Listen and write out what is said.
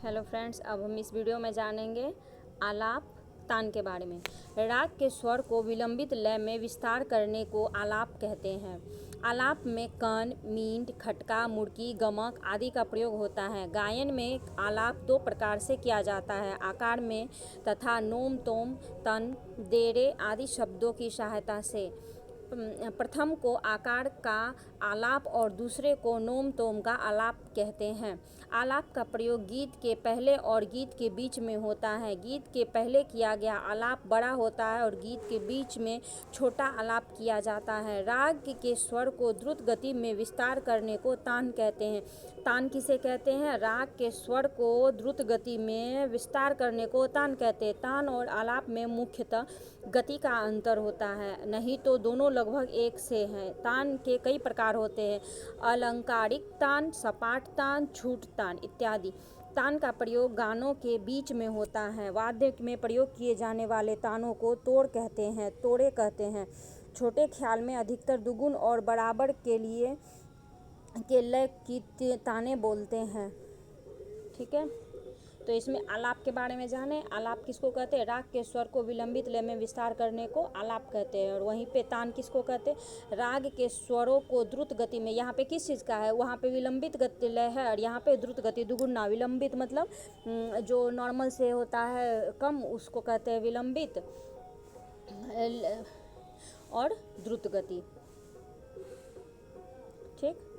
Hello friends, अब हम इस वीडियो में जानेंगे आलाप तान के बारे में। राग के स्वर को विलंबित लय में विस्तार करने को आलाप कहते हैं। आलाप में कण, मींड, खटका, मुड़की, गमक आदि का प्रयोग होता है। गायन में आलाप दो प्रकार से किया जाता है, आकार में तथा नोम, तोम, तन, देरे आदि शब्दों की सहायता से। प्रथम को आकार का आलाप और दूसरे को नोम तोम का आलाप कहते हैं। आलाप का प्रयोग गीत के पहले और गीत के बीच में होता है। गीत के पहले किया गया आलाप बड़ा होता है और गीत के बीच में छोटा आलाप किया जाता है। राग के स्वर को द्रुत गति में विस्तार करने को तान कहते हैं। तान किसे कहते हैं? राग के स्वर को द्रुत गति में विस्तार करने को तान कहते हैं। तान और आलाप में मुख्यतः गति का अंतर होता है, नहीं तो दोनों लगभग एक से हैं। तान के कई प्रकार होते हैं, अलंकारिक तान, सपाट तान, छूट तान इत्यादि। तान का प्रयोग गानों के बीच में होता है। वाद्य में प्रयोग किए जाने वाले तानों को तोड़ कहते हैं, तोड़े कहते हैं। छोटे ख्याल में अधिकतर दुगुन और बराबर के लिए के लय की ताने बोलते हैं। ठीक है, तो इसमें आलाप के बारे में जाने। आलाप किसको कहते हैं? राग के स्वर को विलंबित लय में विस्तार करने को आलाप कहते हैं। और वहीं पे तान किसको कहते हैं? राग के स्वरों को द्रुत गति में, यहाँ पे किस चीज़ का है, वहाँ पे विलंबित गति लय है और यहाँ पे द्रुत गति दुगुना। विलंबित मतलब जो नॉर्मल से होता है कम, उसको कहते हैं विलंबित, और द्रुत गति। ठीक।